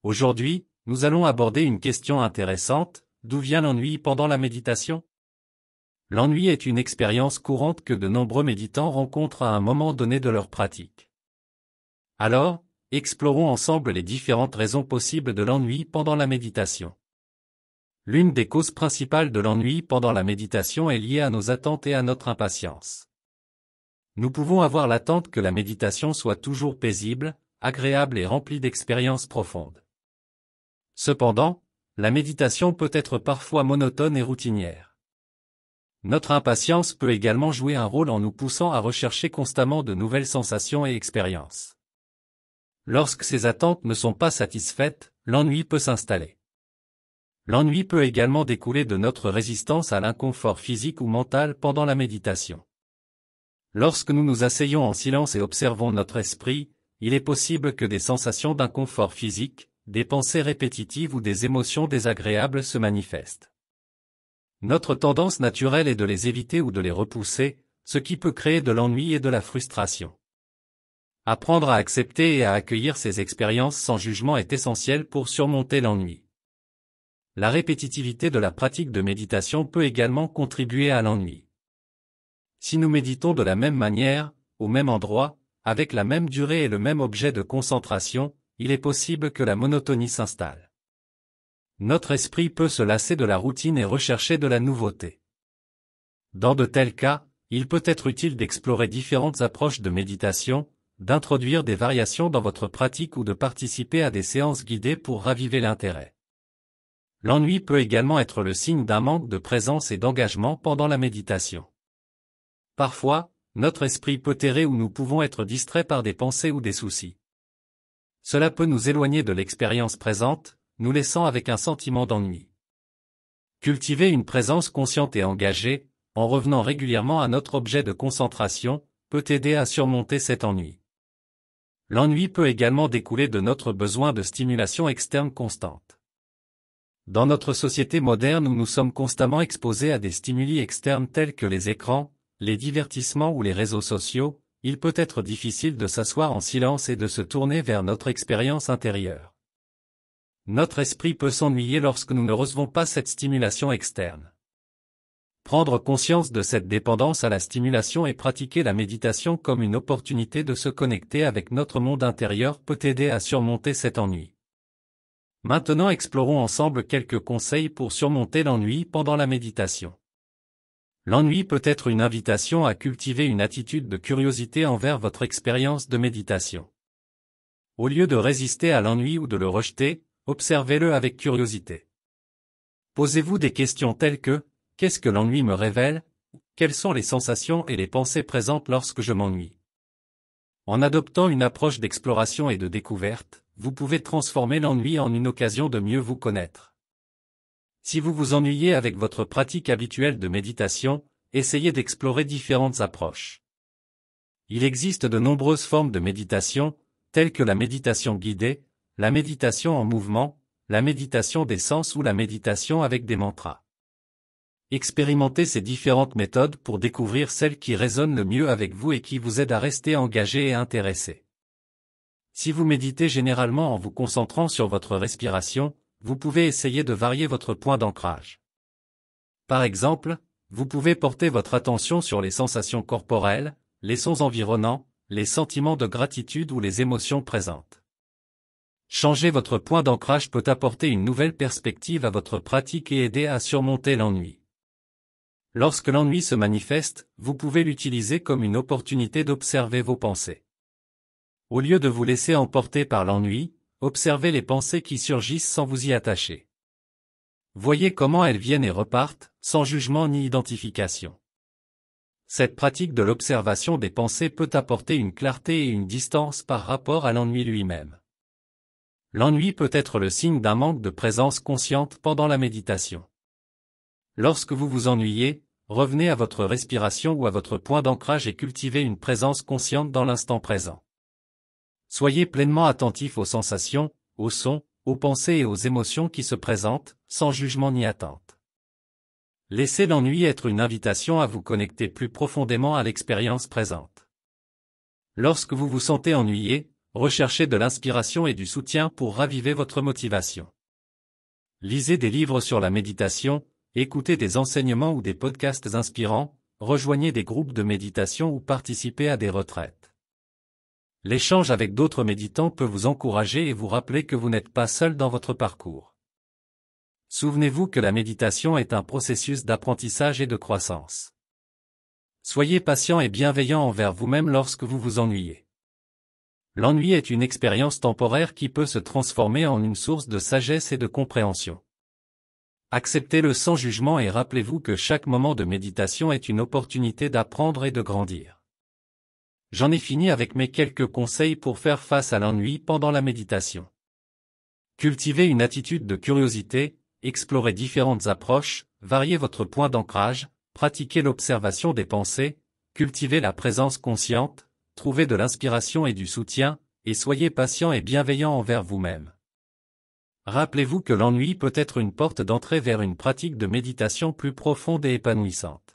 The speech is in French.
Aujourd'hui, nous allons aborder une question intéressante: d'où vient l'ennui pendant la méditation? L'ennui est une expérience courante que de nombreux méditants rencontrent à un moment donné de leur pratique. Alors, explorons ensemble les différentes raisons possibles de l'ennui pendant la méditation. L'une des causes principales de l'ennui pendant la méditation est liée à nos attentes et à notre impatience. Nous pouvons avoir l'attente que la méditation soit toujours paisible, agréable et remplie d'expériences profondes. Cependant, la méditation peut être parfois monotone et routinière. Notre impatience peut également jouer un rôle en nous poussant à rechercher constamment de nouvelles sensations et expériences. Lorsque ces attentes ne sont pas satisfaites, l'ennui peut s'installer. L'ennui peut également découler de notre résistance à l'inconfort physique ou mental pendant la méditation. Lorsque nous nous asseyons en silence et observons notre esprit, il est possible que des sensations d'inconfort physique, des pensées répétitives ou des émotions désagréables se manifestent. Notre tendance naturelle est de les éviter ou de les repousser, ce qui peut créer de l'ennui et de la frustration. Apprendre à accepter et à accueillir ces expériences sans jugement est essentiel pour surmonter l'ennui. La répétitivité de la pratique de méditation peut également contribuer à l'ennui. Si nous méditons de la même manière, au même endroit, avec la même durée et le même objet de concentration, il est possible que la monotonie s'installe. Notre esprit peut se lasser de la routine et rechercher de la nouveauté. Dans de tels cas, il peut être utile d'explorer différentes approches de méditation, d'introduire des variations dans votre pratique ou de participer à des séances guidées pour raviver l'intérêt. L'ennui peut également être le signe d'un manque de présence et d'engagement pendant la méditation. Parfois, notre esprit peut errer ou nous pouvons être distraits par des pensées ou des soucis. Cela peut nous éloigner de l'expérience présente, nous laissant avec un sentiment d'ennui. Cultiver une présence consciente et engagée, en revenant régulièrement à notre objet de concentration, peut aider à surmonter cet ennui. L'ennui peut également découler de notre besoin de stimulation externe constante. Dans notre société moderne où nous sommes constamment exposés à des stimuli externes tels que les écrans, les divertissements ou les réseaux sociaux, il peut être difficile de s'asseoir en silence et de se tourner vers notre expérience intérieure. Notre esprit peut s'ennuyer lorsque nous ne recevons pas cette stimulation externe. Prendre conscience de cette dépendance à la stimulation et pratiquer la méditation comme une opportunité de se connecter avec notre monde intérieur peut aider à surmonter cet ennui. Maintenant, explorons ensemble quelques conseils pour surmonter l'ennui pendant la méditation. L'ennui peut être une invitation à cultiver une attitude de curiosité envers votre expérience de méditation. Au lieu de résister à l'ennui ou de le rejeter, observez-le avec curiosité. Posez-vous des questions telles que: qu'est-ce que l'ennui me révèle? Quelles sont les sensations et les pensées présentes lorsque je m'ennuie? En adoptant une approche d'exploration et de découverte, vous pouvez transformer l'ennui en une occasion de mieux vous connaître. Si vous vous ennuyez avec votre pratique habituelle de méditation, essayez d'explorer différentes approches. Il existe de nombreuses formes de méditation, telles que la méditation guidée, la méditation en mouvement, la méditation des sens ou la méditation avec des mantras. Expérimentez ces différentes méthodes pour découvrir celle qui résonne le mieux avec vous et qui vous aide à rester engagé et intéressé. Si vous méditez généralement en vous concentrant sur votre respiration, vous pouvez essayer de varier votre point d'ancrage. Par exemple, vous pouvez porter votre attention sur les sensations corporelles, les sons environnants, les sentiments de gratitude ou les émotions présentes. Changer votre point d'ancrage peut apporter une nouvelle perspective à votre pratique et aider à surmonter l'ennui. Lorsque l'ennui se manifeste, vous pouvez l'utiliser comme une opportunité d'observer vos pensées. Au lieu de vous laisser emporter par l'ennui, observez les pensées qui surgissent sans vous y attacher. Voyez comment elles viennent et repartent, sans jugement ni identification. Cette pratique de l'observation des pensées peut apporter une clarté et une distance par rapport à l'ennui lui-même. L'ennui peut être le signe d'un manque de présence consciente pendant la méditation. Lorsque vous vous ennuyez, revenez à votre respiration ou à votre point d'ancrage et cultivez une présence consciente dans l'instant présent. Soyez pleinement attentif aux sensations, aux sons, aux pensées et aux émotions qui se présentent, sans jugement ni attente. Laissez l'ennui être une invitation à vous connecter plus profondément à l'expérience présente. Lorsque vous vous sentez ennuyé, Recherchez de l'inspiration et du soutien pour raviver votre motivation. Lisez des livres sur la méditation, écoutez des enseignements ou des podcasts inspirants, rejoignez des groupes de méditation ou participez à des retraites. L'échange avec d'autres méditants peut vous encourager et vous rappeler que vous n'êtes pas seul dans votre parcours. Souvenez-vous que la méditation est un processus d'apprentissage et de croissance. Soyez patient et bienveillant envers vous-même lorsque vous vous ennuyez. L'ennui est une expérience temporaire qui peut se transformer en une source de sagesse et de compréhension. Acceptez-le sans jugement et rappelez-vous que chaque moment de méditation est une opportunité d'apprendre et de grandir. J'en ai fini avec mes quelques conseils pour faire face à l'ennui pendant la méditation. Cultivez une attitude de curiosité, explorez différentes approches, variez votre point d'ancrage, pratiquez l'observation des pensées, cultivez la présence consciente, trouvez de l'inspiration et du soutien, et soyez patient et bienveillant envers vous-même. Rappelez-vous que l'ennui peut être une porte d'entrée vers une pratique de méditation plus profonde et épanouissante.